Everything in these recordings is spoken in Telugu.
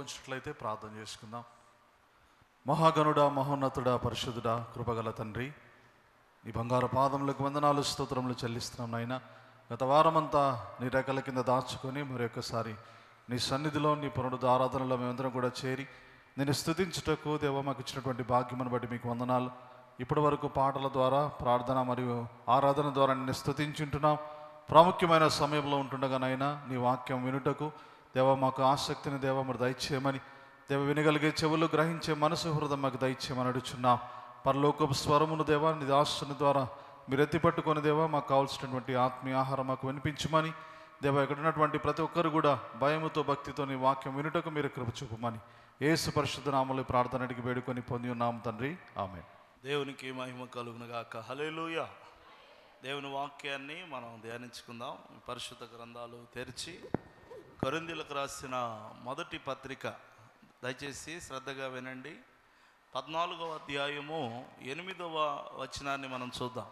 ఉంచినట్లయితే ప్రార్థన చేసుకుందాం. మహాగణుడా, మహోన్నతుడా, పరిశుద్ధుడా, కృపగల తండ్రి, నీ బంగారు పాదములకు వందనాలు, స్తోత్రములు చెల్లిస్తున్నాం నాయన. గత వారమంతా నీ రెక్కల కింద దాచుకొని మరొకసారి నీ సన్నిధిలో, నీ పునరుద్ధ ఆరాధనలో మేమందరం కూడా చేరి నేను స్తుతించుటకు దేవ మాకు ఇచ్చినటువంటి భాగ్యమును బట్టి మీకు వందనాలు. ఇప్పటి వరకు పాటల ద్వారా, ప్రార్థన మరియు ఆరాధన ద్వారా నిన్ను స్తుతించుంటున్నాం. ప్రాముఖ్యమైన సమయంలో ఉంటుండగానైనా నీ వాక్యం వినుటకు దేవ మాకు ఆసక్తిని దేవ మరి దయచేయమని, దేవ వినగలిగే చెవులు, గ్రహించే మనసు, హృదయం మాకు దయచేయమని అడుగుచున్నాం. పరలోకపు స్వరమును దేవా నీ దాసుని ద్వారా మీరు ఎత్తిపట్టుకొని దేవా మాకు కావాల్సినటువంటి ఆత్మీయ ఆహారం మాకు వినిపించమని, దేవ ఇక్కడ ఉన్నటువంటి ప్రతి ఒక్కరు కూడా భయముతో, భక్తితో నీ వాక్యం వినుటకు మీరు కృప చూపమని యేసు పరిశుద్ధ నామములో ప్రార్థన అడిగి వేడుకొని పొంది ఉన్నాము తండ్రి, ఆమేన్. దేవునికి మహిమ కలుగునుగాక. హల్లెలూయా. దేవుని వాక్యాన్ని మనం ధ్యానించుకుందాం. పరిశుద్ధ గ్రంథాలు తెరిచి కొరింథీయులకు రాసిన మొదటి పత్రిక దయచేసి శ్రద్ధగా వినండి. 14వ అధ్యాయము 8వ వచనాన్ని మనం చూద్దాం.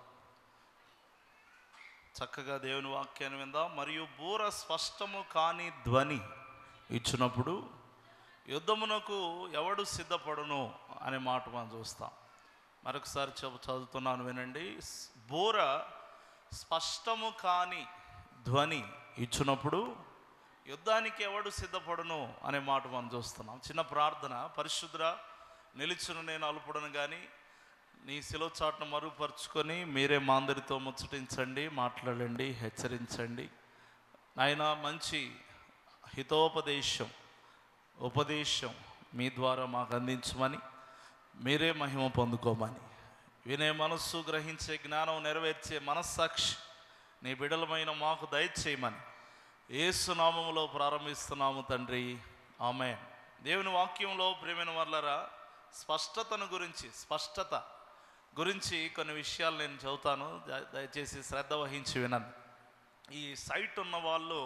చక్కగా దేవుని వాక్యాన్ని విందాం. మరియు బూర స్పష్టము కాని ధ్వని ఇచ్చినప్పుడు యుద్ధమునకు ఎవడు సిద్ధపడును అనే మాట మనం చూస్తాం. మరొకసారి చదువుతున్నాను వినండి. బూర స్పష్టము కాని ధ్వని ఇచ్చినప్పుడు యుద్ధానికి ఎవడు సిద్ధపడును అనే మాట మనం చూస్తున్నాం. చిన్న ప్రార్థన. పరిశుద్ధ నిలుచును నేను అల్పుడను కానీ నీ శిలువ చాటును మరుగుపరుచుకొని మీరే మా అందరితో ముచ్చటించండి, మాట్లాడండి, హెచ్చరించండి. నాయన మంచి హితోపదేశం, ఉపదేశం మీ ద్వారా మాకు అందించమని, మీరే మహిమ పొందుకోమని, వినే మనస్సు, గ్రహించే జ్ఞానం, నెరవేర్చే మనస్సాక్షి నీ బిడలమైన మాకు దయచేయమని యేసు నామములో ప్రారంభిస్తున్నాము తండ్రి, ఆమేన్. దేవుని వాక్యంలో ప్రియమైన వాళ్ళరా, స్పష్టత గురించి కొన్ని విషయాలు నేను చెబుతాను. దయచేసి శ్రద్ధ వహించి వినండి. ఈ సైట్ ఉన్న వాళ్ళు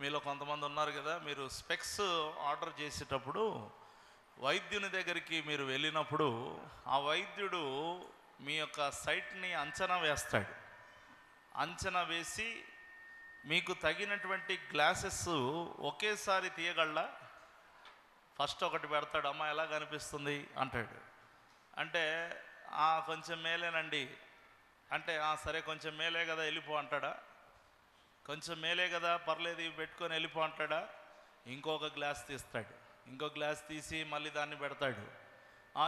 మీలో కొంతమంది ఉన్నారు కదా, మీరు స్పెక్స్ ఆర్డర్ చేసేటప్పుడు వైద్యుని దగ్గరికి మీరు వెళ్ళినప్పుడు ఆ వైద్యుడు మీ యొక్క సైట్ని అంచనా వేస్తాడు. అంచనా వేసి మీకు తగినటువంటి గ్లాసెస్ ఒకేసారి తీయగలడా? ఫస్ట్ ఒకటి పెడతాడు, అమ్మ ఎలా కనిపిస్తుంది అంటాడు. అంటే కొంచెం మేలేనండి అంటే సరే కొంచెం మేలే కదా వెళ్ళిపో అంటాడా? కొంచెం మేలే కదా పర్లేదు ఇవి పెట్టుకొని వెళ్ళిపో అంటాడా? ఇంకొక గ్లాస్ తీస్తాడు, ఇంకో గ్లాస్ తీసి మళ్ళీ దాన్ని పెడతాడు.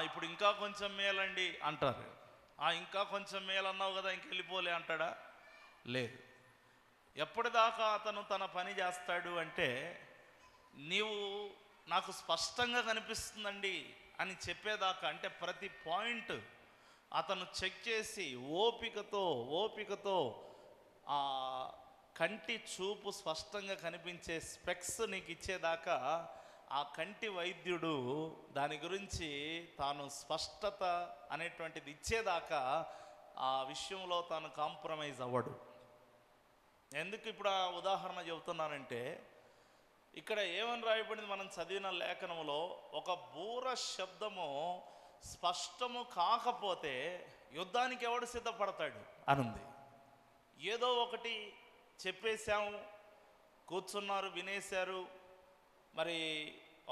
ఇప్పుడు ఇంకా కొంచెం మేలండి అంటారు. ఇంకా కొంచెం మేలన్నావు కదా ఇంక వెళ్ళిపోలే అంటాడా? లేదు. ఎప్పటిదాకా అతను తన పని చేస్తాడు అంటే, నీవు నాకు స్పష్టంగా కనిపిస్తుందండి అని చెప్పేదాకా, అంటే ప్రతి పాయింట్ అతను చెక్ చేసి ఓపికతో ఆ కంటి చూపు స్పష్టంగా కనిపించే స్పెక్స్ నీకు ఇచ్చేదాకా ఆ కంటి వైద్యుడు దాని గురించి తాను స్పష్టత అనేటువంటిది ఇచ్చేదాకా ఆ విషయంలో తాను కాంప్రమైజ్ అవ్వడు. ఎందుకు ఇప్పుడు ఆ ఉదాహరణ చెబుతున్నానంటే, ఇక్కడ ఏమని రాయబడింది మనం చదివిన లేఖనంలో, ఒక బూర శబ్దము స్పష్టము కాకపోతే యుద్ధానికి ఎవడు సిద్ధపడతాడు అనుంది. ఏదో ఒకటి చెప్పేశాము, కూర్చున్నారు, వినేశారు, మరి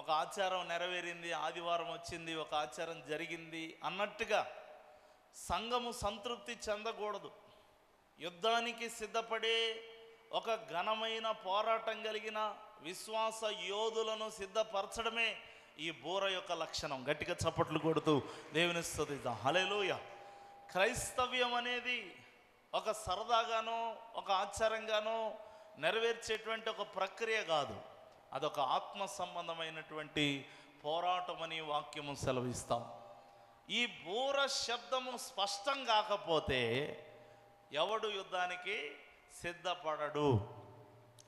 ఒక ఆచారం నెరవేరింది, ఆదివారం వచ్చింది, ఒక ఆచారం జరిగింది అన్నట్టుగా సంఘము సంతృప్తి చెందకూడదు. యుద్ధానికి సిద్ధపడే ఒక ఘనమైన పోరాటం కలిగిన విశ్వాస యోధులను సిద్ధపరచడమే ఈ బూర యొక్క లక్షణం. గట్టిగా చప్పట్లు కొడుతూ దేవుని స్తుతిద్దాం. హల్లెలూయా. క్రైస్తవ్యం అనేది ఒక సరదాగానో ఒక ఆచారంగానో నెరవేర్చేటువంటి ఒక ప్రక్రియ కాదు, అదొక ఆత్మ సంబంధమైనటువంటి పోరాటమని వాక్యము సెలవిస్తాం. ఈ బూర శబ్దము స్పష్టం కాకపోతే ఎవడు యుద్ధానికి సిద్ధపడడు.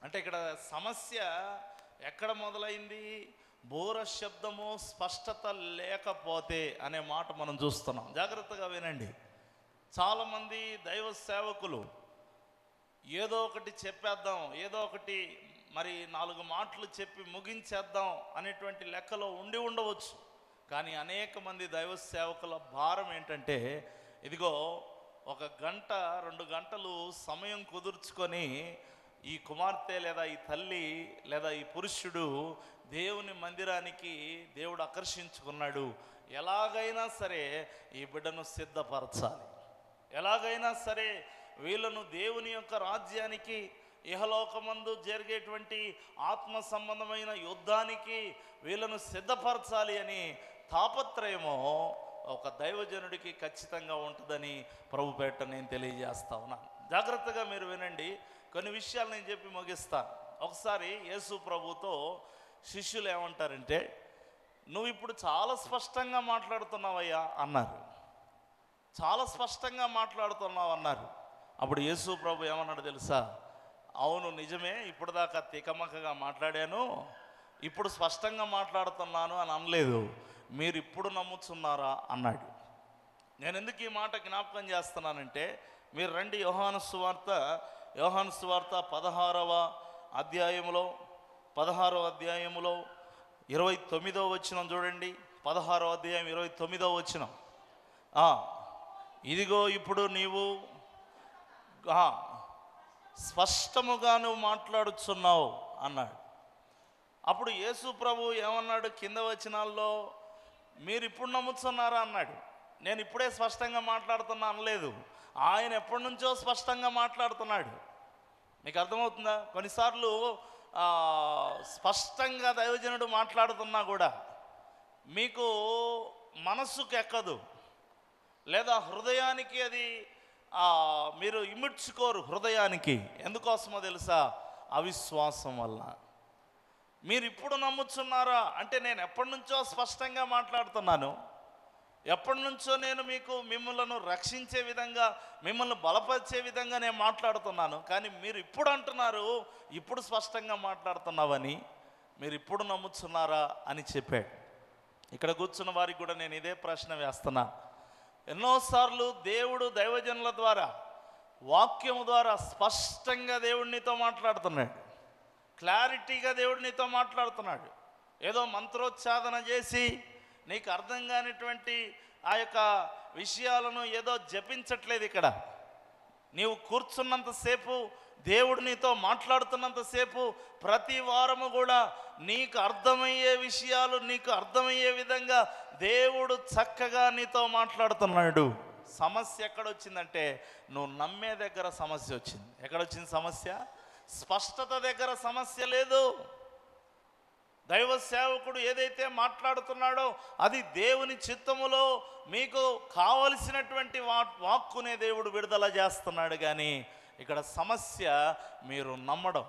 అంటే ఇక్కడ సమస్య ఎక్కడ మొదలైంది? బూర శబ్దము స్పష్టత లేకపోతే అనే మాట మనం చూస్తున్నాం. జాగ్రత్తగా వినండి. చాలామంది దైవ సేవకులు ఏదో ఒకటి చెప్పేద్దాం, ఏదో ఒకటి మరి 4 మాటలు చెప్పి ముగించేద్దాం అనేటువంటి లెక్కలో ఉండి ఉండవచ్చు. కానీ అనేక మంది దైవ సేవకుల భారం ఏంటంటే, ఇదిగో 1 గంట 2 గంటలు సమయం కుదుర్చుకొని ఈ కుమార్తె లేదా ఈ తల్లి లేదా ఈ పురుషుడు దేవుని మందిరానికి దేవుడు ఆకర్షించుకున్నాడు. ఎలాగైనా సరే ఈ బిడ్డను సిద్ధపరచాలి, ఎలాగైనా సరే వీళ్ళను దేవుని యొక్క రాజ్యానికి, ఇహలోకమందు జరిగేటువంటి ఆత్మ సంబంధమైన యుద్ధానికి వీళ్ళను సిద్ధపరచాలి అని తాపత్రయమో ఒక దైవజనుడికి ఖచ్చితంగా ఉంటుందని ప్రభుపేట నేను తెలియజేస్తా ఉన్నాను. జాగ్రత్తగా మీరు వినండి, కొన్ని విషయాలు నేను చెప్పి ముగిస్తాను. ఒకసారి యేసు ప్రభుతో శిష్యులు ఏమంటారంటే, నువ్వు ఇప్పుడు చాలా స్పష్టంగా మాట్లాడుతున్నావయ్యా అన్నారు. చాలా స్పష్టంగా మాట్లాడుతున్నావు అన్నారు. అప్పుడు యేసు ప్రభు ఏమన్నాడు తెలుసా? అవును నిజమే, ఇప్పుడు దాకా తికమకగా మాట్లాడాను, ఇప్పుడు స్పష్టంగా మాట్లాడుతున్నాను అని అనలేదు. మీరు ఇప్పుడు నమ్ముతున్నారా అన్నాడు. నేను ఎందుకు ఈ మాట జ్ఞాపకం చేస్తున్నానంటే, మీరు రండి యోహాను సువార్త 16వ అధ్యాయంలో 29వ వచనం చూడండి. 16వ అధ్యాయం 29వ వచనం. ఇదిగో ఇప్పుడు నీవు స్పష్టముగా నువ్వు మాట్లాడుచున్నావు అన్నాడు. అప్పుడు యేసు ప్రభు ఏమన్నాడు కింద వచనాల్లో? మీరు ఇప్పుడు నమ్ముతున్నారా అన్నాడు. నేను ఇప్పుడే స్పష్టంగా మాట్లాడుతున్నా అనలేదు, ఆయన ఎప్పటి నుంచో స్పష్టంగా మాట్లాడుతున్నాడు. మీకు అర్థమవుతుందా? కొన్నిసార్లు స్పష్టంగా దైవజనుడు మాట్లాడుతున్నా కూడా మీకు మనస్సుకు ఎక్కదు, లేదా హృదయానికి అది మీరు ఇమిడ్చుకోరు హృదయానికి. ఎందుకోసమో తెలుసా? అవిశ్వాసం వల్ల. మీరు ఇప్పుడు నమ్ముతున్నారా అంటే, నేను ఎప్పటి నుంచో స్పష్టంగా మాట్లాడుతున్నాను, ఎప్పటి నుంచో నేను మిమ్మల్ని రక్షించే విధంగా, మిమ్మల్ని బలపరిచే విధంగా నేను మాట్లాడుతున్నాను. కానీ మీరు ఇప్పుడు అంటున్నారు ఇప్పుడు స్పష్టంగా మాట్లాడుతున్నావని. మీరు ఇప్పుడు నమ్ముతున్నారా అని చెప్పాడు. ఇక్కడ కూర్చున్న వారికి కూడా నేను ఇదే ప్రశ్న వేస్తున్నా. ఎన్నోసార్లు దేవుడు దైవజనుల ద్వారా, వాక్యము ద్వారా స్పష్టంగా దేవుడినితో మాట్లాడుతున్నాడు, క్లారిటీగా దేవుడినితో మాట్లాడుతున్నాడు. ఏదో మంత్రోచ్చాదన చేసి నీకు అర్థం కానిటువంటి ఆ యొక్క విషయాలను ఏదో జపించట్లేదు. ఇక్కడ నీవు కూర్చున్నంతసేపు, దేవుడు నీతో మాట్లాడుతున్నంతసేపు, ప్రతి వారము కూడా నీకు అర్థమయ్యే విషయాలు, నీకు అర్థమయ్యే విధంగా దేవుడు చక్కగా నీతో మాట్లాడుతున్నాడు. సమస్య ఎక్కడొచ్చిందంటే, నువ్వు నమ్మే దగ్గర సమస్య వచ్చింది. ఎక్కడొచ్చింది సమస్య? స్పష్టత దగ్గర సమస్య లేదు. దైవ సేవకుడు ఏదైతే మాట్లాడుతున్నాడో అది దేవుని చిత్తములో మీకు కావలసినటువంటి వాక్కునే దేవుడు విడుదల చేస్తున్నాడు. కానీ ఇక్కడ సమస్య మీరు నమ్మడం,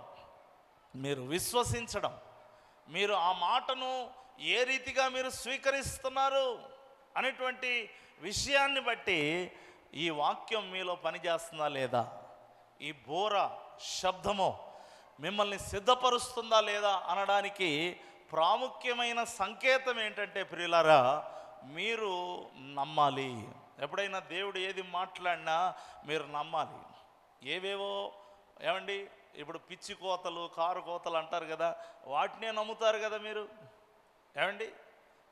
మీరు విశ్వసించడం, మీరు ఆ మాటను ఏ రీతిగా మీరు స్వీకరిస్తున్నారు అనేటువంటి విషయాన్ని బట్టి ఈ వాక్యం మీలో పనిచేస్తుందా లేదా, ఈ బోర శబ్దము మిమ్మల్ని సిద్ధపరుస్తుందా లేదా అనడానికి ప్రాముఖ్యమైన సంకేతం ఏంటంటే ప్రియులారా, మీరు నమ్మాలి. ఎప్పుడైనా దేవుడు ఏది మాట్లాడినా మీరు నమ్మాలి. ఏవేవో ఏమండి, ఇప్పుడు పిచ్చి కోతలు, కారు కోతలు అంటారు కదా, వాటినే నమ్ముతారు కదా మీరు. ఏమండి,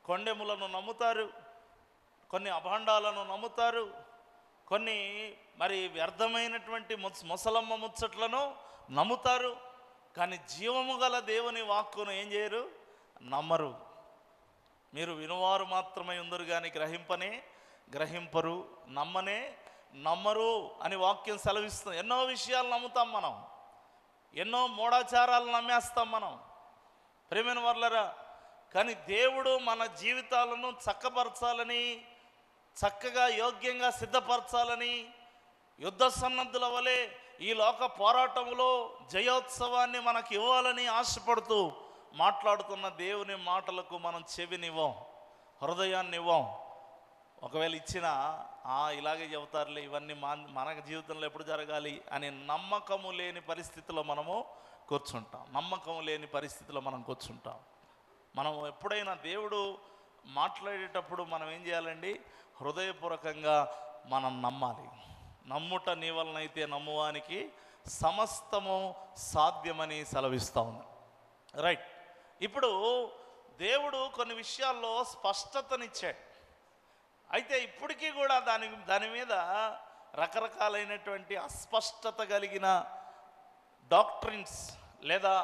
కొండెములను నమ్ముతారు, కొన్ని అభాండాలను నమ్ముతారు, కొన్ని మరి వ్యర్థమైనటువంటి ముసలమ్మ ముచ్చట్లను నమ్ముతారు. కానీ జీవము గల దేవుని వాక్కును ఏం చేయరు? నమ్మరు. మీరు వినువారు మాత్రమే ఉందరు కానీ గ్రహింపరు, నమ్మరు అని వాక్యం సెలవిస్తుంది. ఎన్నో విషయాలు నమ్ముతాం మనం, ఎన్నో మూఢాచారాలు నమ్మేస్తాం మనం, ప్రేమైన వర్లరా. కానీ దేవుడు మన జీవితాలను చక్కపరచాలని, చక్కగా యోగ్యంగా సిద్ధపరచాలని, యుద్ధ సన్నద్ధుల వలె ఈ లోక పోరాటంలో జయోత్సవాన్ని మనకు ఇవ్వాలని ఆశపడుతూ మాట్లాడుతున్న దేవుని మాటలకు మనం చెవినివ్వం, హృదయాన్ని ఇవ్వం. ఒకవేళ ఇచ్చినా ఇలాగే చెబుతారులే, ఇవన్నీ మన జీవితంలో ఎప్పుడు జరగాలి అని నమ్మకము లేని పరిస్థితిలో మనము కూర్చుంటాం. మనం ఎప్పుడైనా దేవుడు మాట్లాడేటప్పుడు మనం ఏం చేయాలండి? హృదయపూర్వకంగా మనం నమ్మాలి. నమ్ముట నీ వలనైతే నమ్మువానికి సమస్తము సాధ్యమని సెలవిస్తూ ఉంది. రైట్. ఇప్పుడు దేవుడు కొన్ని విషయాల్లో స్పష్టతనిచ్చాడు. అయితే ఇప్పటికీ కూడా దాని మీద రకరకాలైనటువంటి అస్పష్టత కలిగిన డాక్ట్రిన్స్ లేదా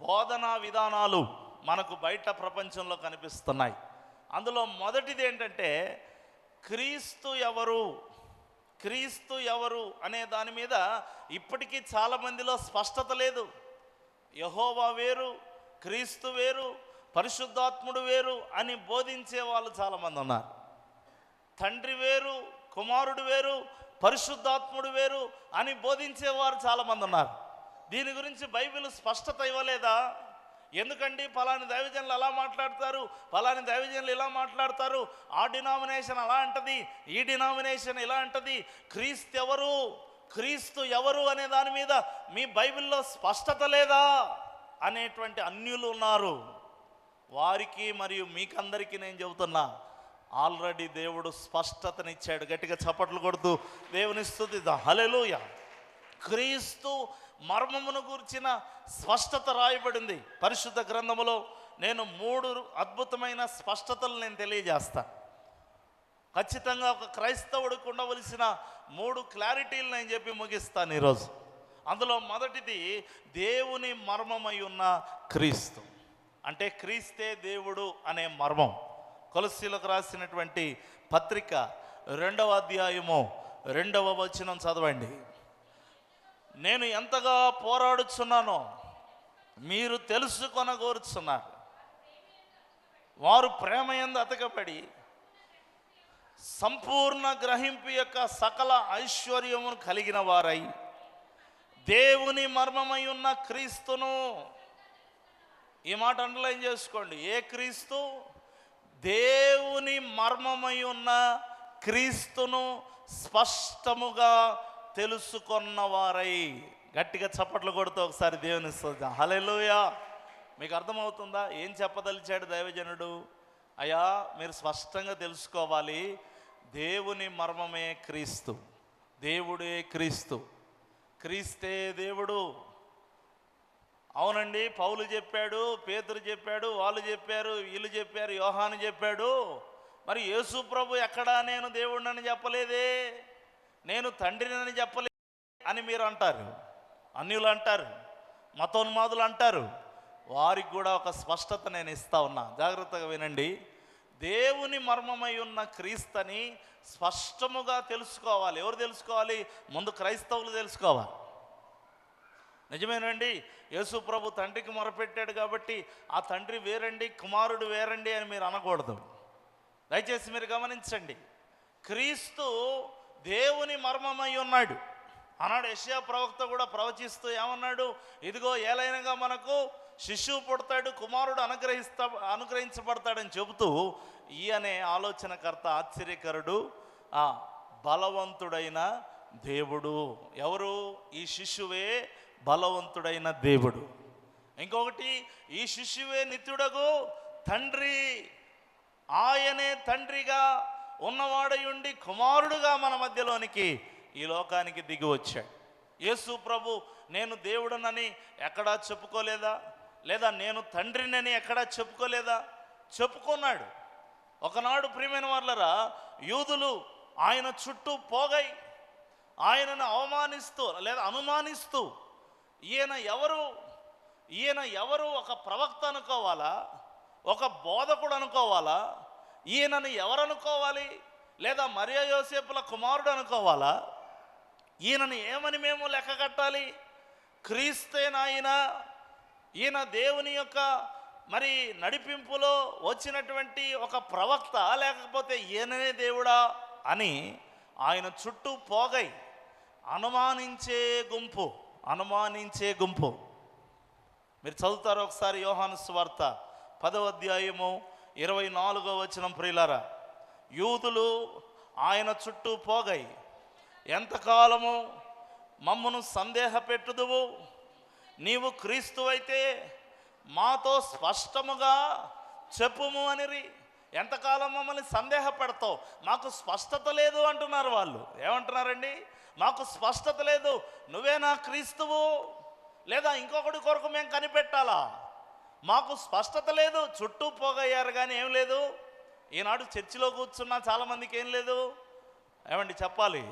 బోధనా విధానాలు మనకు బయట ప్రపంచంలో కనిపిస్తున్నాయి. అందులో మొదటిది ఏంటంటే క్రీస్తు ఎవరు, క్రీస్తు ఎవరు అనే దాని మీద ఇప్పటికీ చాలామందిలో స్పష్టత లేదు. యెహోవా వేరు, క్రీస్తు వేరు, పరిశుద్ధాత్ముడు వేరు అని బోధించే వాళ్ళు చాలామంది ఉన్నారు. తండ్రి వేరు, కుమారుడు వేరు, పరిశుద్ధాత్ముడు వేరు అని బోధించేవారు చాలామంది ఉన్నారు. దీని గురించి బైబిల్ స్పష్టత ఇవ్వలేదా? ఎందుకండి ఫలాని దైవజనులు అలా మాట్లాడతారు, ఫలాని దైవజనులు ఇలా మాట్లాడతారు, ఆ డినామినేషన్ అలా అంటది, ఈ డినామినేషన్ ఇలా అంటది, క్రీస్తు ఎవరు, క్రీస్తు ఎవరు అనే దాని మీద మీ బైబిల్లో స్పష్టత లేదా అనేటువంటి అన్యులు ఉన్నారు. వారికి మరియు మీకందరికీ నేను చెబుతున్నా, ఆల్రెడీ దేవుడు స్పష్టతనిచ్చాడు. గట్టిగా చప్పట్లు కొడుతూ దేవుని స్తుతిద్దాం. హల్లెలూయా. క్రీస్తు మర్మమును గురించిన స్పష్టత రాయబడింది పరిశుద్ధ గ్రంథములో. నేను 3 అద్భుతమైన స్పష్టతలు నేను తెలియజేస్తా. ఖచ్చితంగా ఒక క్రైస్తవుడికి ఉండవలసిన 3 క్లారిటీలు నేను చెప్పి ముగిస్తాను ఈరోజు. అందులో మొదటిది దేవుని మర్మమై ఉన్న క్రీస్తు, అంటే క్రీస్తే దేవుడు అనే మర్మం. కొలస్సీలకు రాసినటువంటి పత్రిక 2వ అధ్యాయము 2వ వచనం చదవండి. నేను ఎంతగా పోరాడుచున్నానో మీరు తెలుసుకొనగోరుచున్నారు. వారు ప్రేమయందు అతకబడి సంపూర్ణ గ్రహింపు యొక్క సకల ఐశ్వర్యమును కలిగిన వారై దేవుని మర్మమై ఉన్న క్రీస్తును, ఈ మాట అండర్లైన్ చేసుకోండి, ఏ క్రీస్తు? దేవుని మర్మమై ఉన్న క్రీస్తును స్పష్టముగా తెలుసుకొన్నవారై. గట్టిగా చప్పట్లు కొడుతూ ఒకసారి దేవుని స్తుతిద్దాం. హల్లెలూయా. మీకు అర్థమవుతుందా ఏం చెప్పదలిచాడు దైవజనుడు? అయ్యా మీరు స్పష్టంగా తెలుసుకోవాలి, దేవుని మర్మమే క్రీస్తు, దేవుడే క్రీస్తు, క్రీస్తే దేవుడు. అవునండి, పౌలు చెప్పాడు, పేతురు చెప్పాడు, వాళ్ళు చెప్పారు, వీళ్ళు చెప్పారు, యోహాను చెప్పాడు. మరి యేసు ప్రభు ఎక్కడా నేను దేవుడినని చెప్పలేదే, నేను తండ్రినని చెప్పలేదు అని మీరు అంటారు, అన్యులు అంటారు, మతోన్మాదులు అంటారు. వారికి కూడా ఒక స్పష్టత నేను ఇస్తా ఉన్నా, జాగ్రత్తగా వినండి. దేవుని మర్మమై ఉన్న క్రీస్తుని స్పష్టముగా తెలుసుకోవాలి. ఎవరు తెలుసుకోవాలి? ముందు క్రైస్తవులు తెలుసుకోవాలి. నిజమేనండి, యేసు ప్రభు తండ్రికి మొరపెట్టాడు కాబట్టి ఆ తండ్రి వేరండి, కుమారుడు వేరండి అని మీరు అనకూడదు. దయచేసి మీరు గమనించండి, క్రీస్తు దేవుని మర్మమై ఉన్నాడు. ఆనాడు యెషయా ప్రవక్త కూడా ప్రవచిస్తూ ఏమన్నాడు? ఇదిగో ఏలైనగా మనకు శిశువు పుడతాడు, కుమారుడు అనుగ్రహించబడతాడని చెబుతూ ఈయనే ఆలోచనకర్త, ఆశ్చర్యకరుడు, బలవంతుడైన దేవుడు. ఎవరు? ఈ శిశువే బలవంతుడైన దేవుడు. ఇంకొకటి, ఈ శిశువే నిత్యుడగు తండ్రి, ఆయనే తండ్రిగా ఉన్నవాడయుండి కుమారుడుగా మన మధ్యలోనికి ఈ లోకానికి దిగి వచ్చాడు. యేసు ప్రభు నేను దేవుడనని ఎక్కడా చెప్పుకోలేదా? లేదా నేను తండ్రినని ఎక్కడా చెప్పుకోలేదా? చెప్పుకున్నాడు. ఒకనాడు ప్రియమైన వాళ్ళరా, యూదులు ఆయన చుట్టూ పోగై ఆయనను అవమానిస్తూ లేదా అనుమానిస్తూ, ఈయన ఎవరు ఒక ప్రవక్త అనుకోవాలా, ఒక బోధకుడు అనుకోవాలా, ఈయనను ఎవరు అనుకోవాలి, లేదా మరియా యోసేపుల కుమారుడు అనుకోవాలా, ఈయనను ఏమని మేము లెక్క కట్టాలి? క్రీస్తేనాయన, ఈయన దేవుని యొక్క మరి నడిపింపులో వచ్చినటువంటి ఒక ప్రవక్త, లేకపోతే ఈయననే దేవుడా అని ఆయన చుట్టూ పోగై అనుమానించే గుంపు. మీరు చదువుతారు ఒకసారి యోహాను సువార్త 10వ అధ్యాయము 24వ వచనం. ప్రియులారా, యూదులు ఆయన చుట్టూ పోగై ఎంతకాలము మమ్మను సందేహపెట్టుదువు, నీవు క్రీస్తు అయితే మాతో స్పష్టముగా చెప్పుము అనిరి. ఎంతకాలం మమ్మల్ని సందేహపెడతావు, మాకు స్పష్టత లేదు అంటున్నారు వాళ్ళు. ఏమంటున్నారండి? మాకు స్పష్టత లేదు, నువ్వేనా క్రీస్తువు, లేదా ఇంకొకటి కొరకు మేము కనిపెట్టాలా? మాకు స్పష్టత లేదు. చుట్టూ పోగయ్యారు కానీ ఏం లేదు. ఈనాడు చర్చిలో కూర్చున్నా చాలామందికి ఏం లేదు. ఏమండి చెప్పాలి,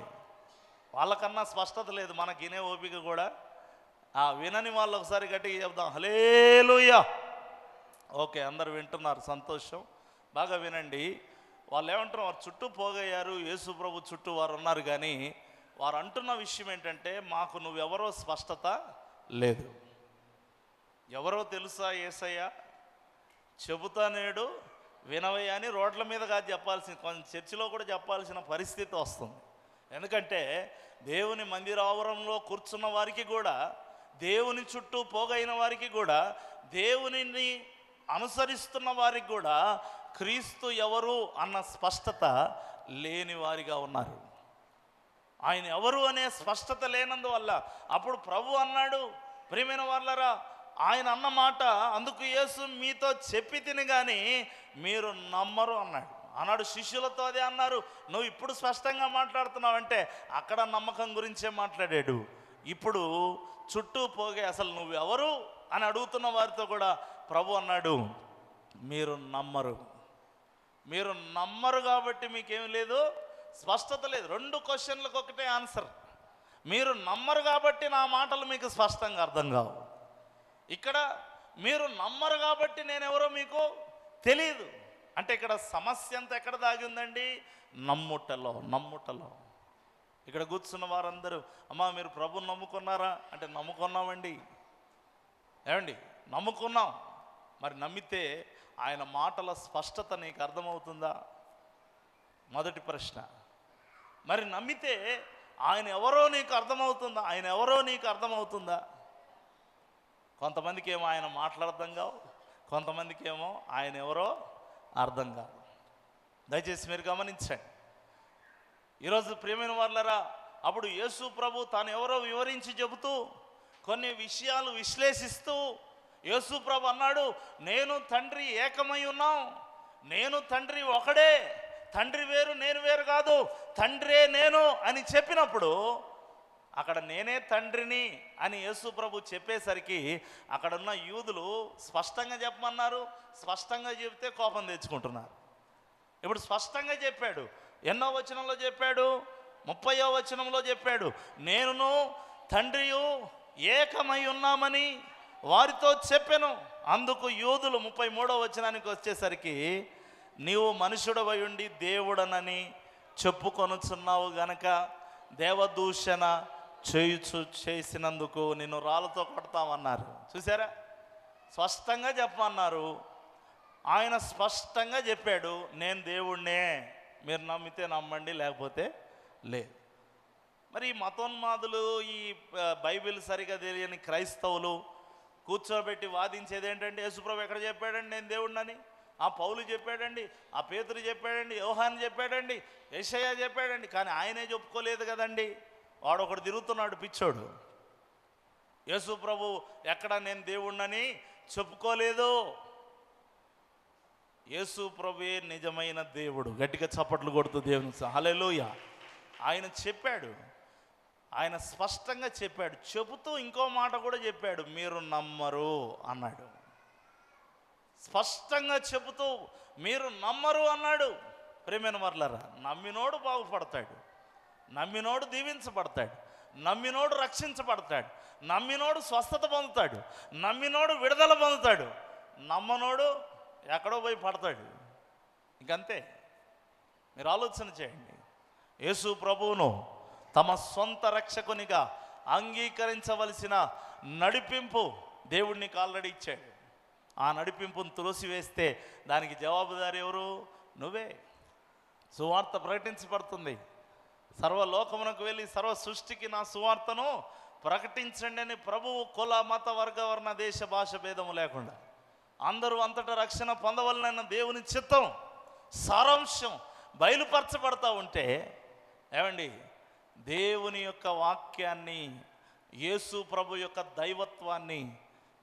వాళ్ళకన్నా స్పష్టత లేదు. మనకి వినే ఓపిక కూడా. వినని వాళ్ళు ఒకసారి గట్టిగా చెప్దాం, హల్లెలూయా. ఓకే, అందరు వింటున్నారు, సంతోషం. బాగా వినండి. వాళ్ళు ఏమంటారు, వారు చుట్టూ పోగయ్యారు, యేసు ప్రభు చుట్టూ వారు ఉన్నారు, కానీ వారు అంటున్న విషయం ఏంటంటే, మాకు నువ్వెవరో స్పష్టత లేదు. ఎవరో తెలుసా యేసయ్య, చెబుతా నేడు వినవయ్య అని రోడ్ల మీద కాదు చెప్పాల్సిన, కొంచెం చర్చిలో కూడా చెప్పాల్సిన పరిస్థితి వస్తుంది. ఎందుకంటే దేవుని మందిరావరంలో కూర్చున్న వారికి కూడా, దేవుని చుట్టూ పోగైన వారికి కూడా, దేవునిని అనుసరిస్తున్న వారికి కూడా క్రీస్తు ఎవరు అన్న స్పష్టత లేని వారిగా ఉన్నారు. ఆయన ఎవరు అనే స్పష్టత లేనందువల్ల అప్పుడు ప్రభు అన్నాడు, ప్రియమైన వాళ్ళరా, ఆయన అన్న మాట, అందుకు యేసు మీతో చెప్పి తిని కానీ మీరు నమ్మరు అన్నాడు. శిష్యులతో అదే అన్నారు. నువ్వు ఇప్పుడు స్పష్టంగా మాట్లాడుతున్నావంటే అక్కడ నమ్మకం గురించే మాట్లాడాడు. ఇప్పుడు చుట్టూ పోగే అసలు నువ్వెవరు అని అడుగుతున్న వారితో కూడా ప్రభు అన్నాడు, మీరు నమ్మరు కాబట్టి మీకేం లేదు, స్పష్టత లేదు. 2 క్వశ్చన్లకు ఒకటే ఆన్సర్. మీరు నమ్మరు కాబట్టి నా మాటలు మీకు స్పష్టంగా అర్థం కావు. ఇక్కడ మీరు నమ్మరు కాబట్టి నేనెవరో మీకు తెలియదు. అంటే ఇక్కడ సమస్య అంతా ఎక్కడ దాగి ఉందండి? నమ్ముటలో. ఇక్కడ కూర్చున్న వారందరూ, అమ్మా మీరు ప్రభుని నమ్ముకున్నారా అంటే నమ్ముకున్నామండి. ఏమండి, నమ్ముకున్నాం. మరి నమ్మితే ఆయన మాటల స్పష్టత నీకు అర్థమవుతుందా? మొదటి ప్రశ్న. మరి నమ్మితే ఆయన ఎవరో నీకు అర్థమవుతుందా? కొంతమందికి ఏమో ఆయన మాటలు అర్థం కావు, కొంతమందికి ఏమో ఆయన ఎవరో అర్థం కాదు. దయచేసి మీరు గమనించండి. ఈరోజు ప్రియమైన వాళ్ళరా, అప్పుడు యేసు ప్రభు తాను ఎవరో వివరించి చెబుతూ, కొన్ని విషయాలు విశ్లేషిస్తూ యేసు ప్రభు అన్నాడు, నేను తండ్రి ఏకమై ఉన్నాం, నేను తండ్రి ఒకడే, తండ్రి వేరు నేను వేరు కాదు, తండ్రే నేను అని చెప్పినప్పుడు అక్కడ నేనే తండ్రిని అని యేసు ప్రభు చెప్పేసరికి అక్కడున్న యూదులు స్పష్టంగా చెప్పమన్నారు. స్పష్టంగా చెప్తే కోపం తెచ్చుకుంటున్నారు. ఇప్పుడు స్పష్టంగా చెప్పాడు. ఎన్నో వచనంలో చెప్పాడు? 30వ వచనంలో చెప్పాడు, నేనును తండ్రియు ఏకమై ఉన్నామని వారితో చెప్పాను. అందుకు యూదులు 33వ వచనానికి వచ్చేసరికి, నీవు మనుషుడవై ఉండి దేవుడనని చెప్పుకొనుచున్నావు గనక దేవదూషణ చేసినందుకు నిన్ను రాళ్ళతో కొడతామన్నారు. చూసారా, స్పష్టంగా చెప్పమన్నారు. ఆయన స్పష్టంగా చెప్పాడు, నేను దేవుణ్ణే, మీరు నమ్మితే నమ్మండి, లేకపోతే లేదు. మరి ఈ మతోన్మాదులు, ఈ బైబిల్ సరిగా తెలియని క్రైస్తవులు కూర్చోబెట్టి వాదించేది ఏంటంటే, యేసుప్రభు ఎక్కడ చెప్పాడండి నేను దేవుణ్ణని? ఆ పౌలు చెప్పాడండి, ఆ పేతురు చెప్పాడండి, యోహాను చెప్పాడండి, యెషయా చెప్పాడండి, కానీ ఆయనే చెప్పుకోలేదు కదండి. వాడు ఒకడు తిరుగుతున్నాడు పిచ్చోడు. యేసు ప్రభు ఎక్కడ నేను దేవుణ్ణని చెప్పుకోలేదు. యేసు ప్రభువే నిజమైన దేవుడు. గట్టిగా చప్పట్లు కొడుతూ దేవుని హల్లెలూయా. ఆయన చెప్పాడు, ఆయన స్పష్టంగా చెప్పాడు. చెబుతూ ఇంకో మాట కూడా చెప్పాడు, మీరు నమ్మరు అన్నాడు. స్పష్టంగా చెబుతూ మీరు నమ్మరు అన్నాడు. ప్రియమైన వర్లారా, నమ్మినోడు బాగుపడతాడు, నమ్మినోడు దీవించబడతాడు, నమ్మినోడు రక్షించబడతాడు, నమ్మినోడు స్వస్థత పొందుతాడు, నమ్మినోడు విడుదల పొందుతాడు, నమ్మనోడు ఎక్కడో పోయి పడతాడు. ఇంకంతే. మీరు ఆలోచన చేయండి. యేసు ప్రభువును తమ సొంత రక్షకునిగా అంగీకరించవలసిన నడిపింపు దేవుడికి ఆల్రెడీ ఇచ్చాడు. ఆ నడిపింపును తులసివేస్తే దానికి జవాబుదారి ఎవరు? నువ్వే. సువార్త ప్రకటించబడుతుంది. సర్వలోకమునకు వెళ్ళి సర్వ సృష్టికి నా సువార్తను ప్రకటించండి అని ప్రభువు కుల మత వర్గ వర్ణ దేశ భాష భేదము లేకుండా అందరూ అంతటా రక్షణ పొందవలనన్న దేవుని చిత్తం సారాంశం బయలుపరచబడతా ఉంటే, ఏమండి, దేవుని యొక్క వాక్యాన్ని, యేసు ప్రభు యొక్క దైవత్వాన్ని,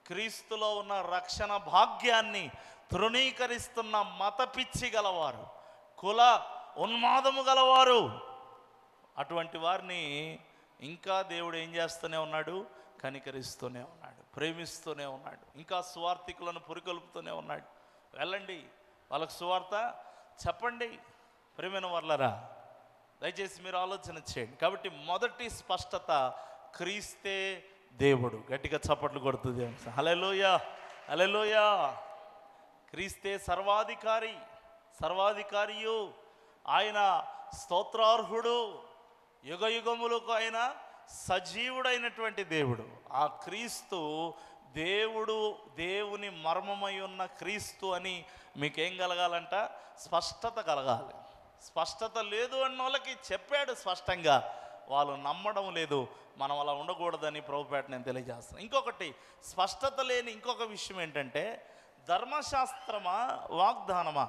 క్రీస్తులో ఉన్న రక్షణ భాగ్యాన్ని తృణీకరిస్తున్న మత పిచ్చి గలవారు, కుల ఉన్మాదము గలవారు, అటువంటి వారిని ఇంకా దేవుడు ఏం చేస్తూనే ఉన్నాడు? కనికరిస్తూనే ఉన్నాడు, ప్రేమిస్తూనే ఉన్నాడు, ఇంకా సువార్థికులను పురికొల్పుతూనే ఉన్నాడు. వెళ్ళండి, వాళ్ళకు సువార్త చెప్పండి. ప్రియమైన వర్లరా, దయచేసి మీరు ఆలోచన చేయండి. కాబట్టి మొదటి స్పష్టత, క్రీస్తే దేవుడు. గట్టిగా చప్పట్లు కొడుతుంది. హల్లెలూయా, హల్లెలూయా. క్రీస్తే సర్వాధికారియు, ఆయన స్తోత్రార్హుడు, యుగ యుగములకు ఆయన సజీవుడైనటువంటి దేవుడు. ఆ క్రీస్తు దేవుని మర్మమై ఉన్న క్రీస్తు అని మీకేం కలగాలంట? స్పష్టత కలగాలి. స్పష్టత లేదు అన్న వాళ్ళకి చెప్పాడు స్పష్టంగా, వాళ్ళు నమ్మడం లేదు. మనం అలా ఉండకూడదని ప్రభుపేట నేను తెలియజేస్తాను. ఇంకొకటి, స్పష్టత లేని ఇంకొక విషయం ఏంటంటే, ధర్మశాస్త్రమా వాగ్దానమా?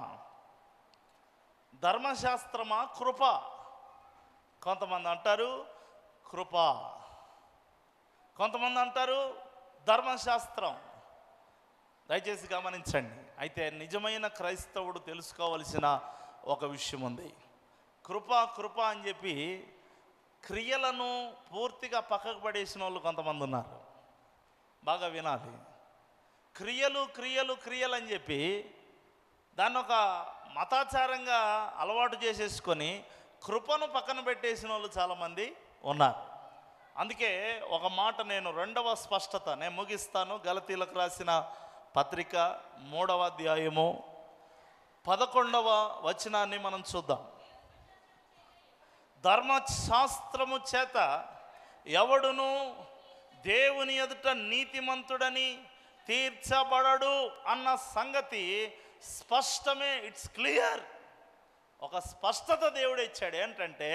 ధర్మశాస్త్రమా కృప? కొంతమంది అంటారు కృప, కొంతమంది అంటారు ధర్మశాస్త్రం. దయచేసి గమనించండి. అయితే నిజమైన క్రైస్తవుడు తెలుసుకోవలసిన ఒక విషయం ఉంది. కృప అని చెప్పి క్రియలను పూర్తిగా పక్కకు పడేసిన వాళ్ళు కొంతమంది ఉన్నారు. బాగా వినాలి. క్రియలు అని చెప్పి దాన్ని ఒక మతాచారంగా అలవాటు చేసేసుకొని కృపను పక్కన పెట్టేసిన వాళ్ళు చాలామంది ఉన్నారు. అందుకే ఒక మాట, నేను రెండవ స్పష్టత నేను ముగిస్తాను. గలతీలకు రాసిన పత్రిక 3వ అధ్యాయము 11వ వచనాన్ని మనం చూద్దాం. ధర్మశాస్త్రము చేత ఎవడును దేవుని ఎదుట నీతిమంతుడని తీర్చబడడు అన్న సంగతి స్పష్టమే. It's clear. ఒక స్పష్టత దేవుడు ఇచ్చాడు. ఏంటంటే,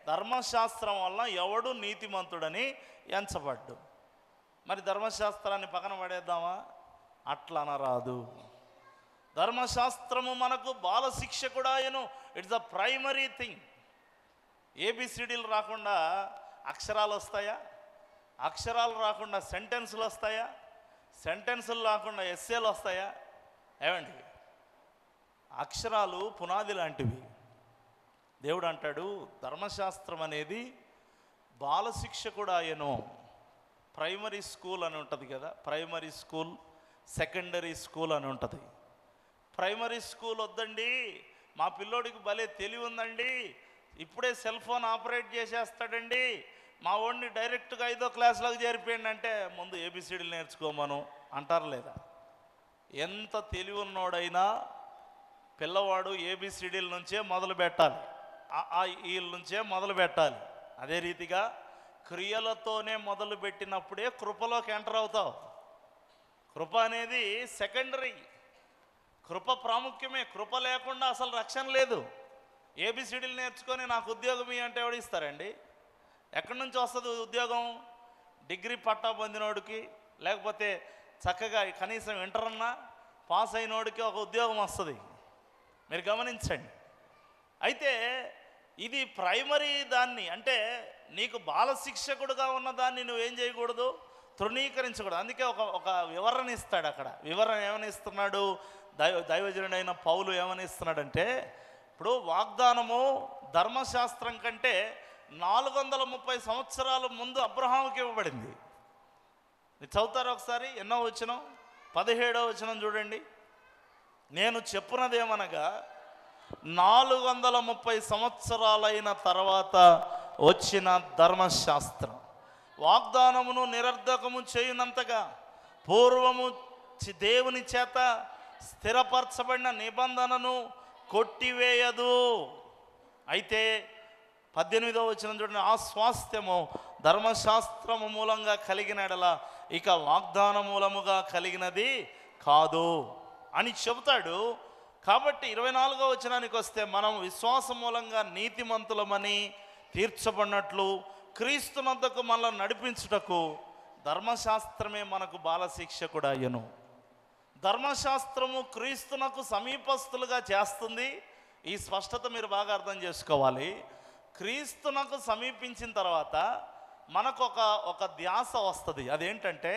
ధర్మశాస్త్రం వల్ల ఎవడు నీతిమంతుడని ఎంచబడ్డు. మరి ధర్మశాస్త్రాన్ని పక్కన పడేద్దామా? అట్లా అనరాదు. ధర్మశాస్త్రము మనకు బాలశిక్షకుడాయను. It's the primary thing. ఏబిసిడీలు రాకుండా అక్షరాలు వస్తాయా? అక్షరాలు రాకుండా సెంటెన్సులు వస్తాయా? సెంటెన్సులు రాకుండా ఎస్సేలు వస్తాయా? ఏమండి, అక్షరాలు పునాది లాంటివి. దేవుడు అంటాడు, ధర్మశాస్త్రం అనేది బాలశిక్షకుడాయను. ప్రైమరీ స్కూల్ అని ఉంటుంది కదా, ప్రైమరీ స్కూల్, సెకండరీ స్కూల్ అని ఉంటుంది. ప్రైమరీ స్కూల్ వద్దండి, మా పిల్లోడికి భలే తెలివి ఉందండి, ఇప్పుడే సెల్ ఫోన్ ఆపరేట్ చేసేస్తాడండి, మా వాడిని డైరెక్ట్గా 5వ క్లాస్లోకి చేరిపోయింది అంటే ముందు ఏబిసిడీలు నేర్చుకోమను అంటారు లేదా? ఎంత తెలివి ఉన్నోడైనా పిల్లవాడు ఏబిసిడీల నుంచే మొదలు పెట్టాలి, ఈల నుంచే మొదలు పెట్టాలి. అదే రీతిగా క్రియలతోనే మొదలు పెట్టినప్పుడే కృపలోకి ఎంటర్ అవుతావు. కృప అనేది సెకండరీ. కృప ప్రాముఖ్యమే. కృప లేకుండా అసలు రక్షణ లేదు. ఏబిసిడీలు నేర్చుకొని నాకు ఉద్యోగం అంటే ఎవడు ఇస్తారండి? ఎక్కడి నుంచి వస్తుంది ఉద్యోగం? డిగ్రీ పట్టా పొందినోడికి, లేకపోతే చక్కగా కనీసం ఇంటర్ అన్నా పాస్ అయినోడికి ఒక ఉద్యోగం వస్తుంది. మీరు గమనించండి. అయితే ఇది ప్రైమరీ దాన్ని, అంటే నీకు బాలశిక్షకుడుగా ఉన్నదాన్ని నువ్వేం చేయకూడదు? తృణీకరించకూడదు. అందుకే ఒక వివరణ ఇస్తాడు అక్కడ. వివరణ ఏమని ఇస్తున్నాడు? దైవజనుడైన పౌలు ఏమని ఇస్తున్నాడంటే, ఇప్పుడు వాగ్దానము ధర్మశాస్త్రం కంటే 430 సంవత్సరాల ముందు అబ్రహాముకి ఇవ్వబడింది. మీరు చదువుతారు ఒకసారి, ఎన్నో వచనం? 17వ వచనం చూడండి. నేను చెప్పున్నదేమనగా 430 సంవత్సరాలైన తర్వాత వచ్చిన ధర్మశాస్త్రం వాగ్దానమును నిరర్ధకము చేయునంతగా పూర్వము దేవుని చేత స్థిరపరచబడిన నిబంధనను కొట్టివేయదు. అయితే 18వ వచనం చూడండి. ఆ స్వాస్థ్యము ధర్మశాస్త్రము మూలంగా కలిగినడలా ఇక వాగ్దాన మూలముగా కలిగినది కాదు అని చెబుతాడు. కాబట్టి 24వ వచనానికి వస్తే, మనం విశ్వాసం మూలంగా నీతిమంతులమని తీర్చబడినట్లు క్రీస్తునందుకు మనల్ని నడిపించుటకు ధర్మశాస్త్రమే మనకు బాలశిక్షకుడయ్యను. ధర్మశాస్త్రము క్రీస్తునకు సమీపస్తులుగా చేస్తుంది. ఈ స్పష్టత మీరు బాగా అర్థం చేసుకోవాలి. క్రీస్తునకు సమీపించిన తర్వాత మనకు ఒక ధ్యాస వస్తుంది. అదేంటంటే,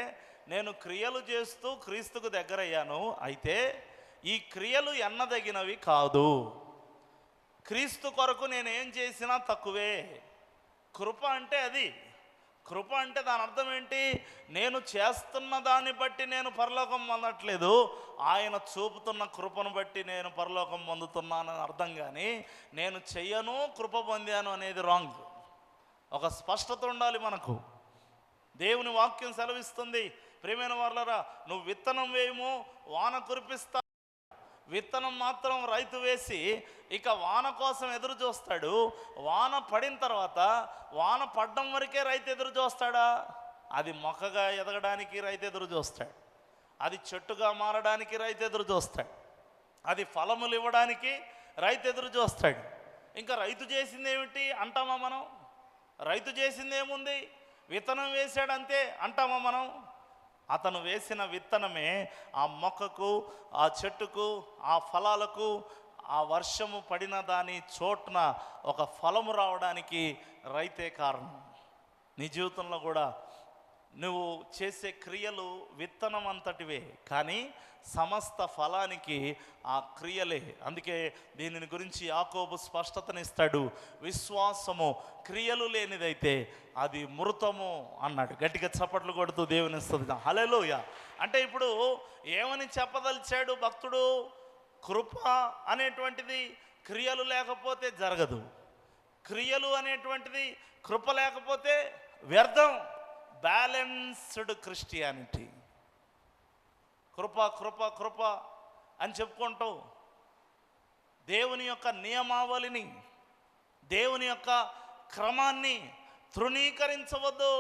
నేను క్రియలు చేస్తూ క్రీస్తుకు దగ్గరయ్యాను, అయితే ఈ క్రియలు ఎన్నదగినవి కాదు, క్రీస్తు కొరకు నేను ఏం చేసినా తక్కువే. కృప అంటే అది. కృప అంటే దాని అర్థం ఏంటి? నేను చేస్తున్న దాన్ని బట్టి నేను పరలోకం పొందట్లేదు, ఆయన చూపుతున్న కృపను బట్టి నేను పరలోకం పొందుతున్నానని అర్థం. కానీ నేను చెయ్యను కృప పొందాను అనేది రాంగ్. ఒక స్పష్టత ఉండాలి మనకు. దేవుని వాక్యం సెలవిస్తుంది, ప్రియమైన వారలారా, నువ్వు విత్తనం వేయము, వాన కురిపిస్తా, విత్తనం మాత్రం రైతు వేసి ఇక వాన కోసం ఎదురు చూస్తాడు. వాన పడిన తర్వాత వాన పడ్డం వరకే రైతు ఎదురు చూస్తాడా? అది మొక్కగా ఎదగడానికి రైతు ఎదురు చూస్తాడు, అది చెట్టుగా మారడానికి రైతు ఎదురు చూస్తాడు, అది ఫలములు ఇవ్వడానికి రైతు ఎదురు చూస్తాడు. ఇంకా రైతు చేసింది ఏమిటి అంటామా మనం? రైతు చేసింది ఏముంది? విత్తనం వేసాడు అంతే అంటామా మనం? అతను వేసిన విత్తనమే ఆ మొక్కకు, ఆ చెట్టుకు, ఆ ఫలాలకు, ఆ వర్షము పడిన దాని చోటున ఒక ఫలము రావడానికి రైతే కారణం. నీ జీవితంలో కూడా నువ్వు చేసే క్రియలు విత్తనం అంతటివే, కానీ సమస్త ఫలానికి ఆ క్రియలే. అందుకే దీనిని గురించి యాకోబు స్పష్టతనిస్తాడు. విశ్వాసము క్రియలు లేనిదైతే అది మృతము అన్నాడు. గట్టిగా చప్పట్లు కొడుతూ దేవుని స్తుతిద్దాం. హల్లెలూయా. అంటే ఇప్పుడు ఏమని చెప్పదలిచాడు భక్తుడు? కృప అనేటువంటిది క్రియలు లేకపోతే జరగదు, క్రియలు అనేటువంటిది కృప లేకపోతే వ్యర్థం. Balanced Christianity. కృప కృప కృప అని చెప్పుకుంటూ దేవుని యొక్క నియమావళిని, దేవుని యొక్క క్రమాన్ని తృణీకరించవద్దు.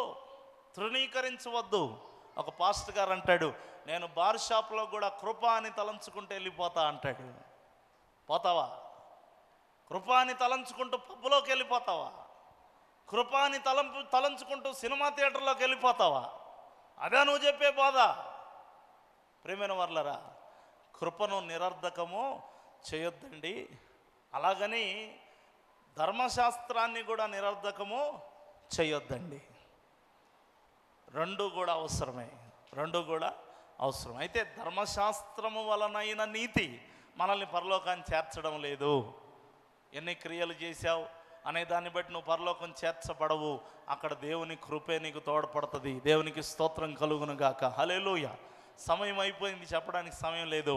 ఒక పాస్టర్ గారు అంటాడు, నేను బార్ షాప్లో కూడా కృప అని తలంచుకుంటూ వెళ్ళిపోతా అంటాడు. పోతావా? కృప అని తలంచుకుంటూ పబ్బులోకి వెళ్ళిపోతావా? కృపాని తలంచుకుంటూ సినిమా థియేటర్లోకి వెళ్ళిపోతావా? అదే నువ్వు చెప్పే బోధ? ప్రియమైన వర్లరా, కృపను నిరర్ధకము చేయొద్దండి. అలాగని ధర్మశాస్త్రాన్ని కూడా నిరర్ధకము చేయొద్దండి. రెండు కూడా అవసరం. అయితే ధర్మశాస్త్రము వలనైన నీతి మనల్ని పరలోకాన్ని చేర్చడం లేదు. ఎన్ని క్రియలు చేశావు అనే దాన్ని బట్టి నువ్వు పరలోకం చేర్చబడవు. అక్కడ దేవుని కృపే నీకు తోడ్పడుతుంది. దేవునికి స్తోత్రం కలుగును గాక. హల్లెలూయా. సమయం అయిపోయింది, చెప్పడానికి సమయం లేదు.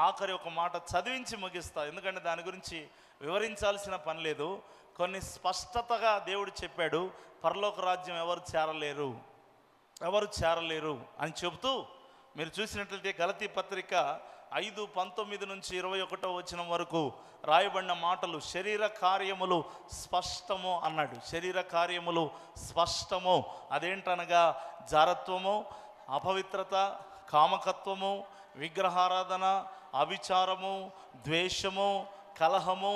ఆఖరి ఒక మాట చదివించి ముగిస్తా, ఎందుకంటే దాని గురించి వివరించాల్సిన పని లేదు. కొన్ని స్పష్టతగా దేవుడు చెప్పాడు. పరలోక రాజ్యం ఎవరు చేరలేరు అని చెబుతూ, మీరు చూసినట్లయితే గలతీ పత్రిక 5:19 నుంచి 21వ వచనం వరకు రాయబడిన మాటలు, శరీర కార్యములు స్పష్టము అన్నాడు. శరీర కార్యములు స్పష్టము అదేంటనగా జారత్వము, అపవిత్రత, కామకత్వము, విగ్రహారాధన, అవిచారము, ద్వేషము, కలహము,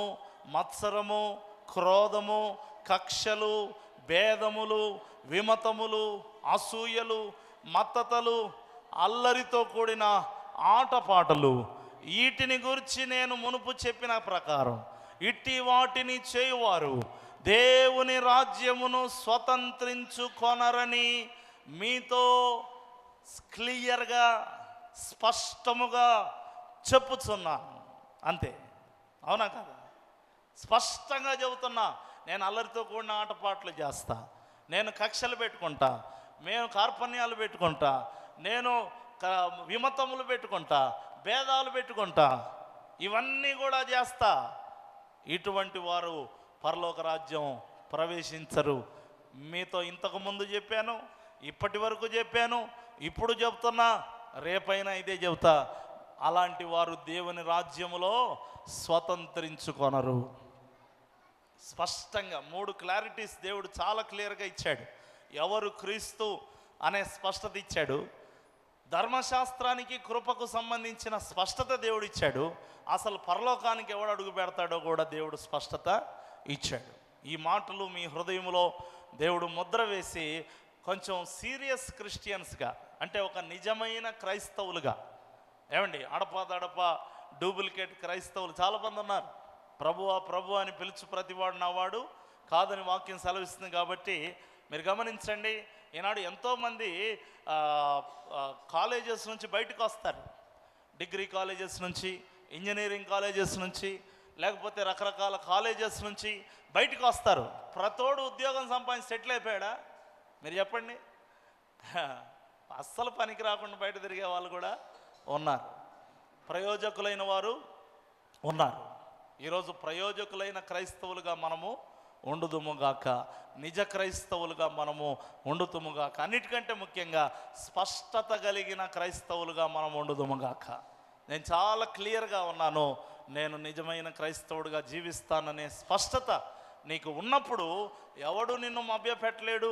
మత్సరము, క్రోధము, కక్షలు, భేదములు, విమతములు, అసూయలు, మత్తతలు, అల్లరితో కూడిన ఆటపాటలు, వీటిని గురించి నేను మునుపు చెప్పిన ప్రకారం ఇట్టి వాటిని చేయువారు దేవుని రాజ్యమును స్వతంత్రించుకొనరని మీతో క్లియర్గా స్పష్టముగా చెప్పుచున్నాను. అంతే, అవునా కదా? స్పష్టంగా చెబుతున్నా. నేను అల్లరితో కూడిన ఆటపాటలు చేస్తా, నేను కక్షలు పెట్టుకుంటా, నేను కార్పణ్యాలు పెట్టుకుంటా, నేను విమతములు పెట్టుకుంటా, భేదాలు పెట్టుకుంటా, ఇవన్నీ కూడా చేస్తా. ఇటువంటి వారు పరలోక రాజ్యం ప్రవేశించరు. మీతో ఇంతకుముందు చెప్పాను, ఇప్పటి వరకు చెప్పాను, ఇప్పుడు చెప్తున్నా, రేపైనా ఇదే చెబుతా. అలాంటి వారు దేవుని రాజ్యములో స్వతంత్రించుకొనరు. స్పష్టంగా 3 క్లారిటీస్ దేవుడు చాలా క్లియర్గా ఇచ్చాడు. ఎవరు క్రీస్తు అనే స్పష్టత ఇచ్చాడు. ధర్మశాస్త్రానికి కృపకు సంబంధించిన స్పష్టత దేవుడు ఇచ్చాడు. అసలు పరలోకానికి ఎవడు అడుగు పెడతాడో కూడా దేవుడు స్పష్టత ఇచ్చాడు. ఈ మాటలు మీ హృదయంలో దేవుడు ముద్ర వేసి కొంచెం సీరియస్ క్రిస్టియన్స్గా, అంటే ఒక నిజమైన క్రైస్తవులుగా, ఏమండి అడప డూప్లికేట్ క్రైస్తవులు చాలామంది ఉన్నారు. ప్రభు అని పిలుచు ప్రతివాడు నావాడు కాదని వాక్యం సెలవిస్తుంది. కాబట్టి మీరు గమనించండి, ఈనాడు ఎంతోమంది కాలేజెస్ నుంచి బయటకు వస్తారు. డిగ్రీ కాలేజెస్ నుంచి, ఇంజనీరింగ్ కాలేజెస్ నుంచి, లేకపోతే రకరకాల కాలేజెస్ నుంచి బయటకు వస్తారు. ప్రతోడు ఉద్యోగం సంపాదించి సెటిల్ అయిపోయాడా? మీరు చెప్పండి. అస్సలు పనికి రాకుండా బయట తిరిగే వాళ్ళు కూడా ఉన్నారు. ప్రయోజకులైన వారు ఉన్నారు. ఈరోజు ప్రయోజకులైన క్రైస్తవులుగా మనము ఉండుదుముగాక, నిజ క్రైస్తవులుగా మనము ఉండుతుముగాక, అన్నిటికంటే ముఖ్యంగా స్పష్టత కలిగిన క్రైస్తవులుగా మనం ఉండుదుముగాక. నేను చాలా క్లియర్గా ఉన్నాను, నేను నిజమైన క్రైస్తవుడిగా జీవిస్తాననే స్పష్టత నీకు ఉన్నప్పుడు ఎవడు నిన్ను మభ్యపెట్టలేడు,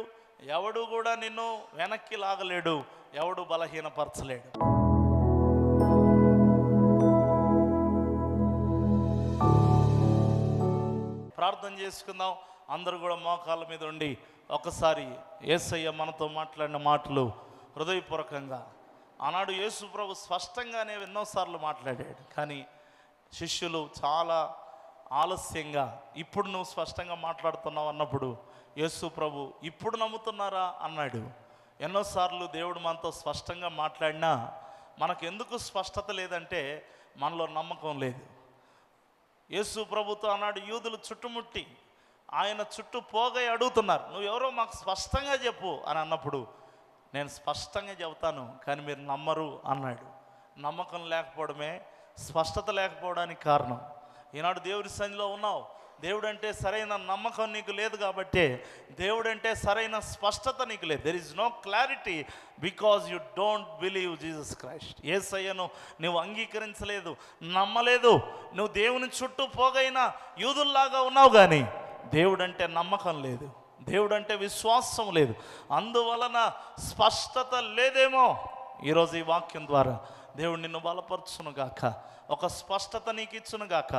ఎవడు కూడా నిన్ను వెనక్కి లాగలేడు, ఎవడు బలహీనపరచలేడు. ప్రార్థన చేసుకుందాం. అందరూ కూడా మోకాళ్ళ మీద ఉండి ఒకసారి యేసయ్య మనతో మాట్లాడిన మాటలు హృదయపూర్వకంగా. ఆనాడు యేసు ప్రభు స్పష్టంగానే ఎన్నోసార్లు మాట్లాడాడు, కానీ శిష్యులు చాలా ఆలస్యంగా, ఇప్పుడు నువ్వు స్పష్టంగా మాట్లాడుతున్నావు అన్నప్పుడు యేసు ప్రభు ఇప్పుడు నమ్ముతున్నారా అన్నాడు. ఎన్నోసార్లు దేవుడు మనతో స్పష్టంగా మాట్లాడినా మనకు ఎందుకు స్పష్టత లేదంటే మనలో నమ్మకం లేదు. యేసు ప్రభుతో అన్నాడు, యూదులు చుట్టుముట్టి ఆయన చుట్టూ పోగై అడుగుతున్నారు, నువ్వెవరో మాకు స్పష్టంగా చెప్పు అని అన్నప్పుడు నేను స్పష్టంగా చెబుతాను కానీ మీరు నమ్మరు అన్నాడు. నమ్మకం లేకపోవడమే స్పష్టత లేకపోవడానికి కారణం. ఈనాడు దేవుడి సన్నిధిలో ఉన్నావు, దేవుడంటే సరైన నమ్మకం నీకు లేదు కాబట్టి, దేవుడంటే సరైన స్పష్టత నీకు లేదు. There is no clarity because you don't believe Jesus Christ. యేసయ్యను నువ్వు అంగీకరించలేదు, నమ్మలేదు. నువ్వు దేవుని చుట్టూ పోగైన యూదుల్లాగా ఉన్నావు, కానీ దేవుడంటే నమ్మకం లేదు, దేవుడంటే విశ్వాసం లేదు. అందువలన స్పష్టత లేదేమో. ఈరోజు ఈ వాక్యం ద్వారా దేవుడు నిన్ను బలపరచునుగాక, ఒక స్పష్టత నీకు ఇచ్చునుగాక,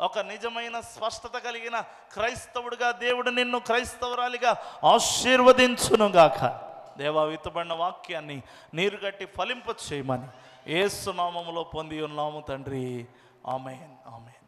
ఒక నిజమైన స్పష్టత కలిగిన క్రైస్తవుడిగా దేవుడు నిన్ను క్రైస్తవురాలిగా ఆశీర్వదించునుగాక. దేవా, విత్తబడిన వాక్యాన్ని నీరుగట్టి ఫలింప చేయమని యేసు నామములో పొంది ఉన్నాము తండ్రి. ఆమేన్, ఆమేన్.